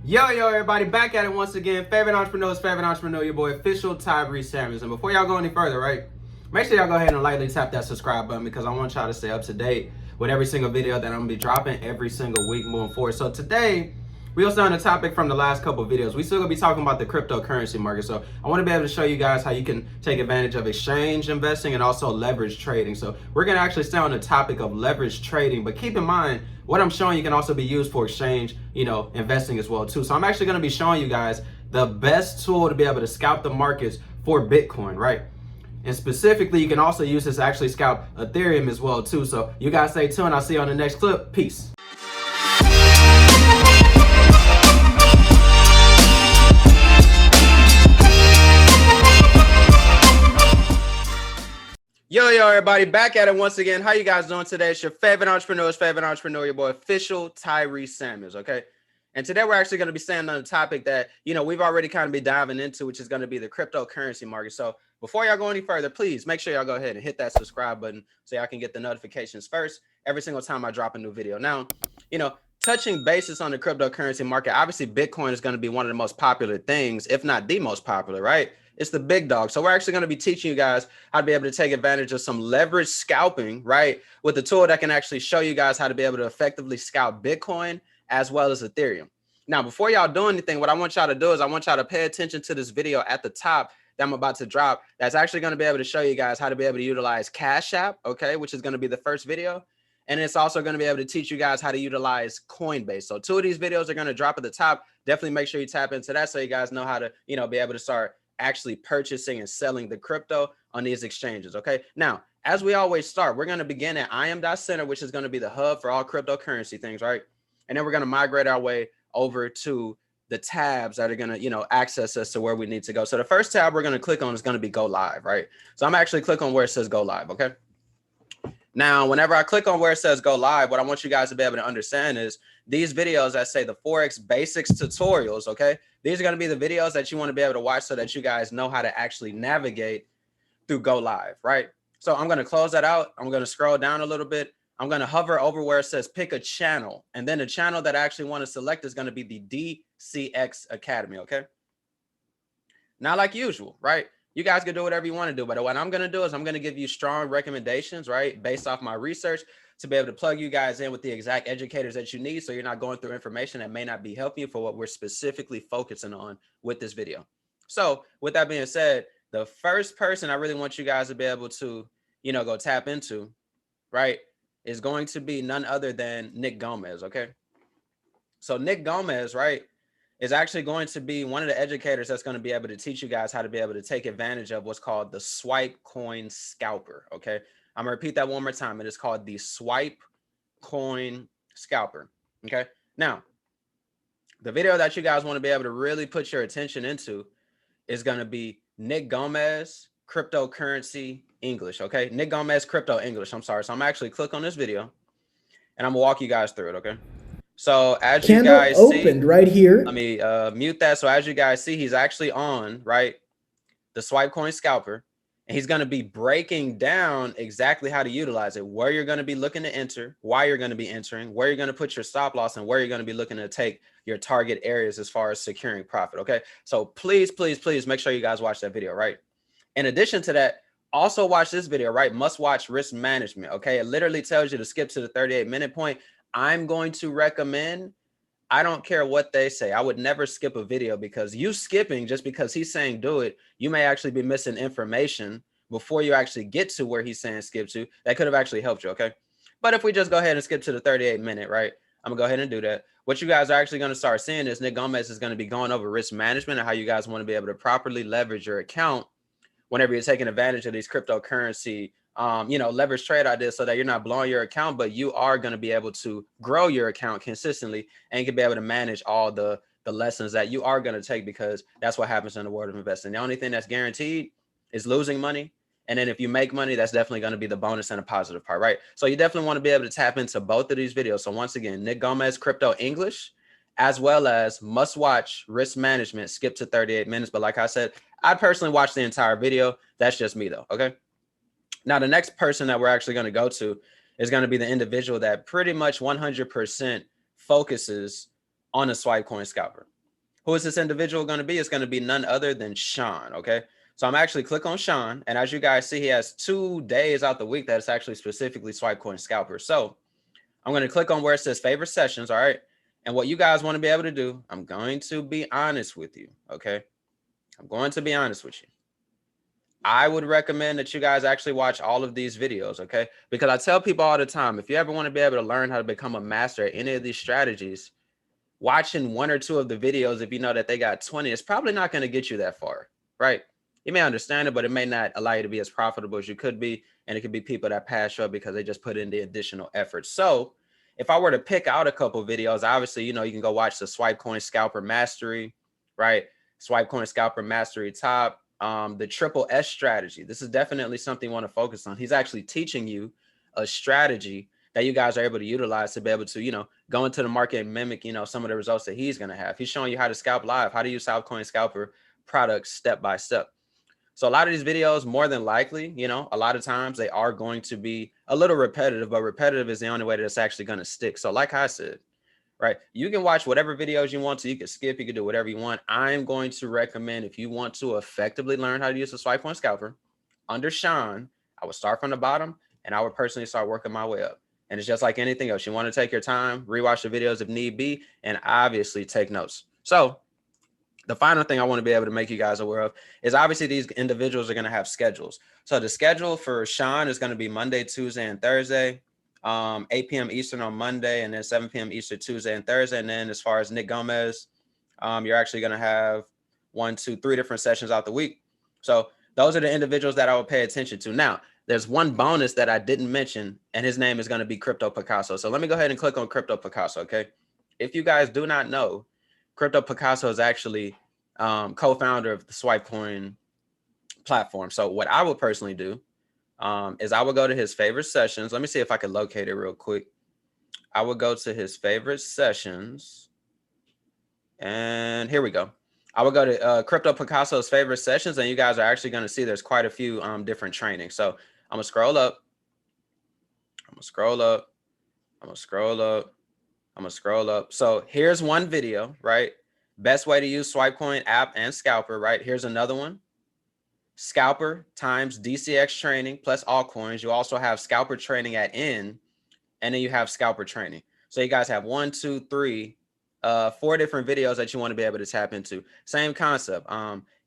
Yo, everybody, back at it once again. Favorite entrepreneur, your boy, official Tyree Samuels. And before y'all go any further, right, make sure y'all go ahead and lightly tap that subscribe button because I want y'all to stay up to date with every single video that I'm going to be dropping every single week moving forward. So today, we also on a topic from the last couple of videos. We still going to be talking about the cryptocurrency market. So I want to be able to show you guys how you can take advantage of exchange investing and also leverage trading. So we're going to actually stay on the topic of leverage trading, but keep in mind, what I'm showing you can also be used for exchange, investing as well too. So I'm actually going to be showing you guys the best tool to be able to scalp the markets for Bitcoin, right? And specifically, you can also use this to actually scalp Ethereum as well too. So you guys stay tuned. I'll see you on the next clip. Peace. Yo, everybody, back at it once again. How you guys doing today? It's your favorite entrepreneur, your boy, official Tyree Samuels, okay? And today we're actually going to be staying on a topic that, we've already kind of been diving into, which is going to be the cryptocurrency market. So before y'all go any further, please make sure y'all go ahead and hit that subscribe button so y'all can get the notifications first every single time I drop a new video. Now, touching basis on the cryptocurrency market, obviously Bitcoin is going to be one of the most popular things, if not the most popular, right? It's the big dog. So we're actually going to be teaching you guys how to be able to take advantage of some leverage scalping, right? With a tool that can actually show you guys how to be able to effectively scalp Bitcoin as well as Ethereum. Now, before y'all do anything, what I want y'all to do is I want y'all to pay attention to this video at the top that I'm about to drop. That's actually going to be able to show you guys how to be able to utilize Cash App, okay, which is going to be the first video. And it's also going to be able to teach you guys how to utilize Coinbase. So two of these videos are going to drop at the top. Definitely make sure you tap into that so you guys know how to, be able to start actually purchasing and selling the crypto on these exchanges. Okay. Now, as we always start, we're going to begin at im.center, which is going to be the hub for all cryptocurrency things, right? And then we're going to migrate our way over to the tabs that are going to, access us to where we need to go. So the first tab we're going to click on is going to be go live, right? So I'm actually click on where it says go live. Okay. Now, whenever I click on where it says go live, what I want you guys to be able to understand is these videos that say the Forex basics tutorials, okay? These are going to be the videos that you want to be able to watch so that you guys know how to actually navigate through go live, right? So I'm going to close that out. I'm going to scroll down a little bit. I'm going to hover over where it says pick a channel. And then the channel that I actually want to select is going to be the DCX Academy, okay? Now, like usual, right? You guys can do whatever you want to do, but what I'm going to do is I'm going to give you strong recommendations, right? Based off my research to be able to plug you guys in with the exact educators that you need. So you're not going through information that may not be helping you for what we're specifically focusing on with this video. So with that being said, the first person I really want you guys to be able to, go tap into, right, is going to be none other than Nick Gomez. Okay. So Nick Gomez, right, is actually going to be one of the educators that's going to be able to teach you guys how to be able to take advantage of what's called the Swipecoin Scalper. Okay. I'm gonna repeat that one more time. It is called the Swipecoin Scalper. Okay. Now, the video that you guys want to be able to really put your attention into is going to be Nick Gomez Cryptocurrency English. Okay. Nick Gomez Crypto English. I'm sorry. So I'm actually click on this video and I'm gonna walk you guys through it. Okay. So as you guys opened see, right here. let me mute that. So as you guys see, he's actually on, right, the Swipecoin Scalper, and he's going to be breaking down exactly how to utilize it, where you're going to be looking to enter, why you're going to be entering, where you're going to put your stop loss, and where you're going to be looking to take your target areas as far as securing profit. Okay. So please make sure you guys watch that video, right? In addition to that, also watch this video, right? Must watch risk management. Okay. It literally tells you to skip to the 38-minute point. I'm going to recommend, I don't care what they say, I would never skip a video, because you skipping just because he's saying do it, you may actually be missing information before you actually get to where he's saying skip to that could have actually helped you. Okay. But if we just go ahead and skip to the 38-minute, right, I'm gonna go ahead and do that. What you guys are actually going to start seeing is Nick Gomez is going to be going over risk management and how you guys want to be able to properly leverage your account whenever you're taking advantage of these cryptocurrency leverage trade ideas, so that you're not blowing your account, but you are going to be able to grow your account consistently and you can be able to manage all the lessons that you are going to take, because that's what happens in the world of investing. The only thing that's guaranteed is losing money. And then if you make money, that's definitely going to be the bonus and a positive part, right? So you definitely want to be able to tap into both of these videos. So once again, Nick Gomez Crypto English, as well as must watch risk management, skip to 38 minutes. But like I said, I personally watched the entire video. That's just me though. Okay. Now, the next person that we're actually going to go to is going to be the individual that pretty much 100% focuses on the Swipecoin Scalper. Who is this individual going to be? It's going to be none other than Sean, okay? So I'm actually click on Sean, and as you guys see, he has 2 days out the week that it's actually specifically Swipecoin Scalper. So I'm going to click on where it says favorite sessions, all right? And what you guys want to be able to do, I'm going to be honest with you, okay? I'm going to be honest with you. I would recommend that you guys actually watch all of these videos, okay? Because I tell people all the time, if you ever want to be able to learn how to become a master at any of these strategies, watching 1 or 2 of the videos, if you know that they got 20, it's probably not going to get you that far, right? You may understand it, but it may not allow you to be as profitable as you could be. And it could be people that pass you up because they just put in the additional effort. So if I were to pick out a couple of videos, obviously, you know, you can go watch the Swipecoin Scalper Mastery, right? Swipecoin Scalper Mastery Top, the Triple S strategy. This is definitely something you want to focus on. He's actually teaching you a strategy that you guys are able to utilize to be able to, you know, go into the market and mimic, you know, some of the results that he's going to have. He's showing you how to scalp live, how to use Swipecoin Scalper products step by step. So a lot of these videos, more than likely, you know, a lot of times they are going to be a little repetitive, but repetitive is the only way that it's actually going to stick. So like I said, right, you can watch whatever videos you want to, you can skip, you can do whatever you want. I'm going to recommend, if you want to effectively learn how to use the Swipecoin Scalper under Sean, I would start from the bottom and I would personally start working my way up. And it's just like anything else. You want to take your time, rewatch the videos if need be, and obviously take notes. So the final thing I want to be able to make you guys aware of is obviously these individuals are going to have schedules. So the schedule for Sean is going to be Monday, Tuesday, and Thursday, 8 p.m. Eastern on Monday, and then 7 p.m. Eastern Tuesday and Thursday. And then as far as Nick Gomez, you're actually going to have 1, 2, 3 different sessions out the week. So those are the individuals that I would pay attention to. Now, there's one bonus that I didn't mention, and his name is going to be Crypto Picasso. So let me go ahead and click on Crypto Picasso, okay? If you guys do not know, Crypto Picasso is actually co-founder of the Swipecoin platform. So what I would personally do is I would go to his favorite sessions. Let me see if I can locate it real quick. I would go to his favorite sessions. And here we go. I would go to Crypto Picasso's favorite sessions, and you guys are actually going to see there's quite a few different trainings. So I'm going to scroll up. I'm going to scroll up. I'm going to scroll up. I'm going to scroll up. So here's one video, right? Best way to use Swipecoin app and Scalper, right? Here's another one. Scalper times DCX training plus altcoins. You also have Scalper training at N, and then you have Scalper training. So you guys have 1, 2, 3, 4 different videos that you want to be able to tap into. Same concept.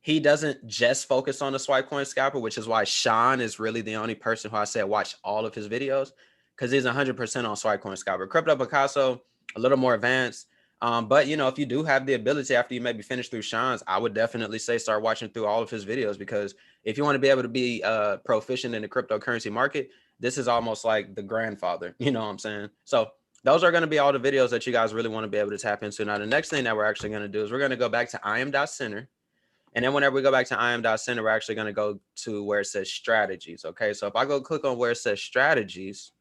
He doesn't just focus on the Swipecoin Scalper, which is why Sean is really the only person who I said watch all of his videos, because he's 100% on Swipecoin Scalper. Crypto Picasso, a little more advanced. But, you know, if you do have the ability after you maybe finish through Sean's, I would definitely say start watching through all of his videos, because if you want to be able to be proficient in the cryptocurrency market, this is almost like the grandfather, you know what I'm saying? So those are going to be all the videos that you guys really want to be able to tap into. Now, the next thing that we're actually going to do is we're going to go back to im.center. And then whenever we go back to im.center, we're actually going to go to where it says strategies. Okay, so if I go click on where it says strategies,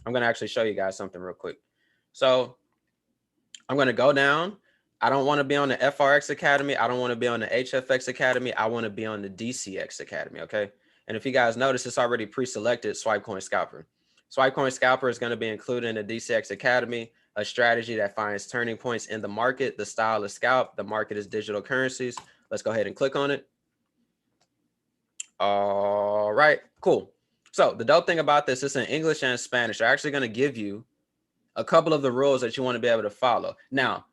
I'm going to actually show you guys something real quick. So I'm going to go down. I don't want to be on the FRX Academy. I don't want to be on the HFX Academy. I want to be on the DCX Academy, okay? And if you guys notice, it's already pre-selected Swipecoin Scalper. Swipecoin Scalper is going to be included in the DCX Academy, a strategy that finds turning points in the market. The style is scalp. The market is digital currencies. Let's go ahead and click on it. All right, cool. So the dope thing about this is in English and Spanish. They're actually going to give you a couple of the rules that you want to be able to follow. Now,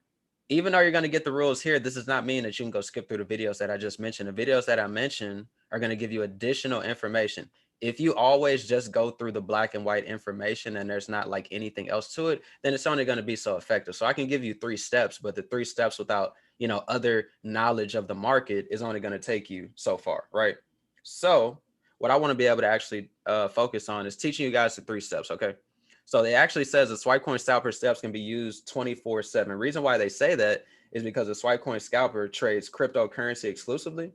even though you're going to get the rules here, this does not mean that you can go skip through the videos that I just mentioned. The videos that I mentioned are going to give you additional information. If you always just go through the black and white information and there's not like anything else to it, then it's only going to be so effective. So I can give you 3 steps, but the 3 steps without, you know, other knowledge of the market is only going to take you so far, right? So what I want to be able to actually focus on is teaching you guys the 3 steps, okay? So they actually says the Swipecoin Scalper steps can be used 24/7. Reason why they say that is because the Swipecoin Scalper trades cryptocurrency exclusively.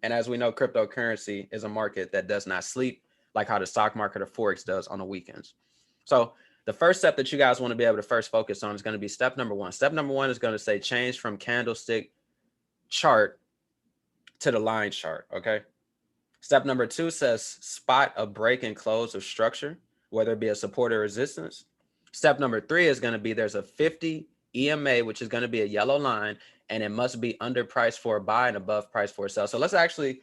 And as we know, cryptocurrency is a market that does not sleep like how the stock market or Forex does on the weekends. So the first step that you guys want to be able to first focus on is going to be step number 1. Step number 1 is going to say change from candlestick chart to the line chart, okay? Step number 2 says spot a break and close of structure, whether it be a support or resistance. Step number 3 is going to be there's a 50 EMA, which is going to be a yellow line, and it must be underpriced for a buy and above price for a sell. So let's actually,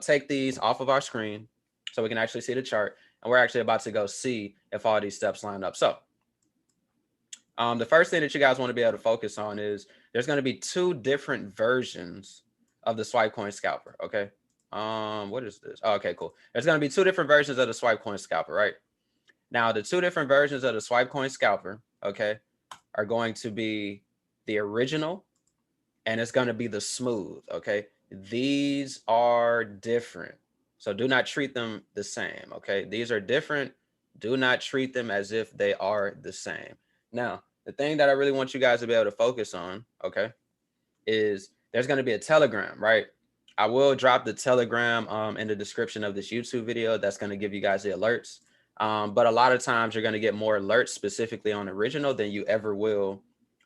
take these off of our screen so we can actually see the chart. And we're actually about to go see if all these steps line up. So the first thing that you guys want to be able to focus on is there's going to be two different versions of the Swipecoin Scalper. Okay. What is this? Oh, okay, cool. There's going to be two different versions of the Swipecoin Scalper, right? Now, the two different versions of the Swipecoin Scalper, okay, are going to be the original and it's going to be the smooth, okay? These are different. So do not treat them the same, okay? These are different. Do not treat them as if they are the same. Now, the thing that I really want you guys to be able to focus on, okay, is there's going to be a Telegram, right? I will drop the Telegram in the description of this YouTube video. That's going to give you guys the alerts. But a lot of times you're going to get more alerts specifically on original than you ever will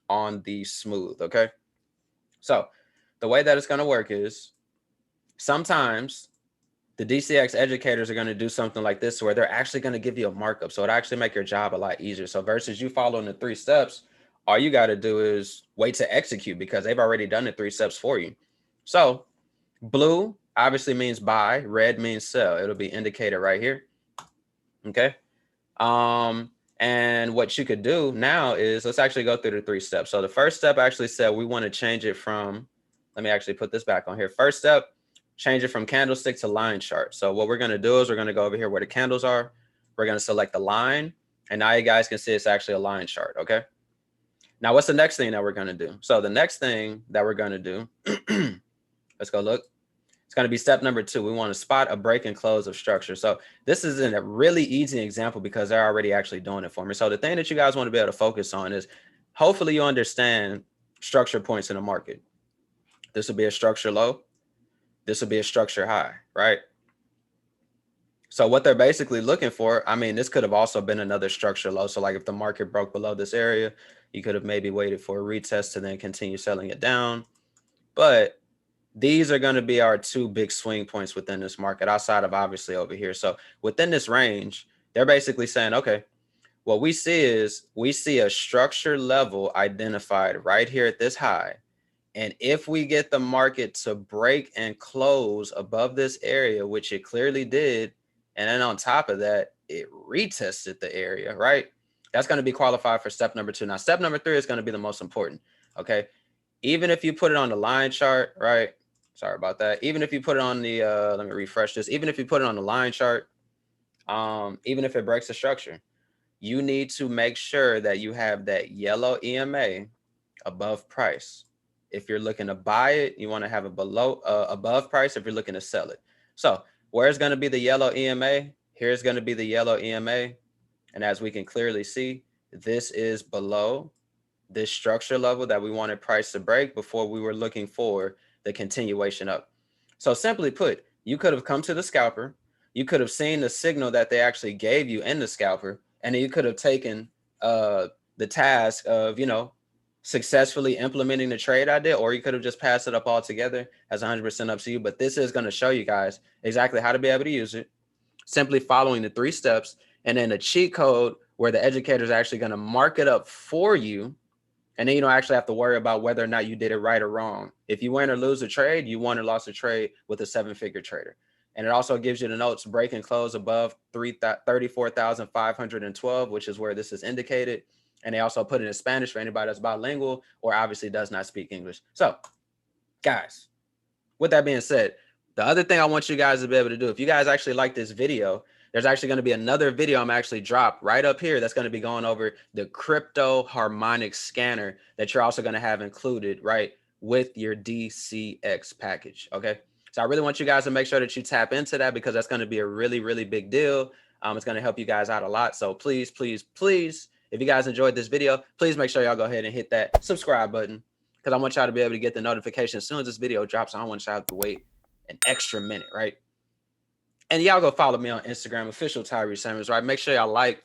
on the smooth, okay? So the way that it's going to work is sometimes the DCX educators are going to do something like this where they're actually going to give you a markup. So it actually make your job a lot easier. So versus you following the 3 steps, all you got to do is wait to execute because they've already done the 3 steps for you. So blue obviously means buy, red means sell. It'll be indicated right here. Okay. And what you could do now is let's actually go through the 3 steps. So the first step actually said we want to change it from, let me actually put this back on here. First step, change it from candlestick to line chart. So what we're going to do is we're going to go over here where the candles are. We're going to select the line. And now you guys can see it's actually a line chart. Okay. Now what's the next thing that we're going to do? So the next thing that we're going to do, let's go look. It's going to be step number 2. We want to spot a break and close of structure. So this is a really easy example because they're already actually doing it for me. So the thing that you guys want to be able to focus on is hopefully you understand structure points in the market. This will be a structure low. This will be a structure high, right? So what they're basically looking for, I mean, this could have also been another structure low. So like if the market broke below this area, you could have maybe waited for a retest to then continue selling it down. But these are going to be our 2 big swing points within this market outside of obviously over here. So within this range, they're basically saying, okay, what we see is we see a structure level identified right here at this high. And if we get the market to break and close above this area, which it clearly did, and then on top of that, it retested the area, right? That's going to be qualified for step number 2. Now, step number 3 is going to be the most important, okay? Even if you put it on the line chart, right? Sorry about that. Even if you put it on the, let me refresh this. Even if you put it on the line chart, even if it breaks the structure, you need to make sure that you have that yellow EMA above price. If you're looking to buy it, you want to have it below, above price if you're looking to sell it. So where's going to be the yellow EMA? Here's going to be the yellow EMA. And as we can clearly see, this is below this structure level that we wanted price to break before we were looking for the continuation up. So simply put, you could have come to the scalper, you could have seen the signal that they actually gave you in the scalper, and then you could have taken the task of, successfully implementing the trade I did, or you could have just passed it up altogether as 100% up to you. But this is going to show you guys exactly how to be able to use it, simply following the 3 steps, and then a cheat code where the educator is actually going to mark it up for you. And then you don't actually have to worry about whether or not you did it right or wrong. If you win or lose a trade, you won or lost a trade with a 7-figure trader. And it also gives you the notes break and close above 34,512, which is where this is indicated. And they also put it in Spanish for anybody that's bilingual or obviously does not speak English. So guys, with that being said, the other thing I want you guys to be able to do, if you guys actually like this video, there's actually going to be another video I'm actually dropped right up here that's going to be going over the crypto harmonic scanner that you're also going to have included right with your DCX package. Okay. So I really want you guys to make sure that you tap into that because that's going to be a really, really big deal. It's going to help you guys out a lot. So please, please, please, if you guys enjoyed this video, please make sure y'all go ahead and hit that subscribe button because I want y'all to be able to get the notification as soon as this video drops. I don't want y'all to wait an extra minute, right? And y'all go follow me on Instagram, official Tyree Samuels, right? Make sure y'all like,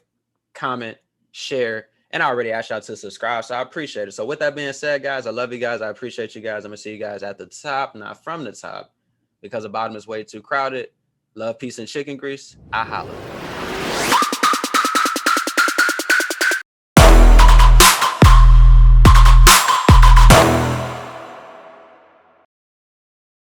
comment, share, and I already asked y'all to subscribe, so I appreciate it. So with that being said, guys, I love you guys. I appreciate you guys. I'm going to see you guys at the top, not from the top, because the bottom is way too crowded. Love, peace, and chicken grease. I holla.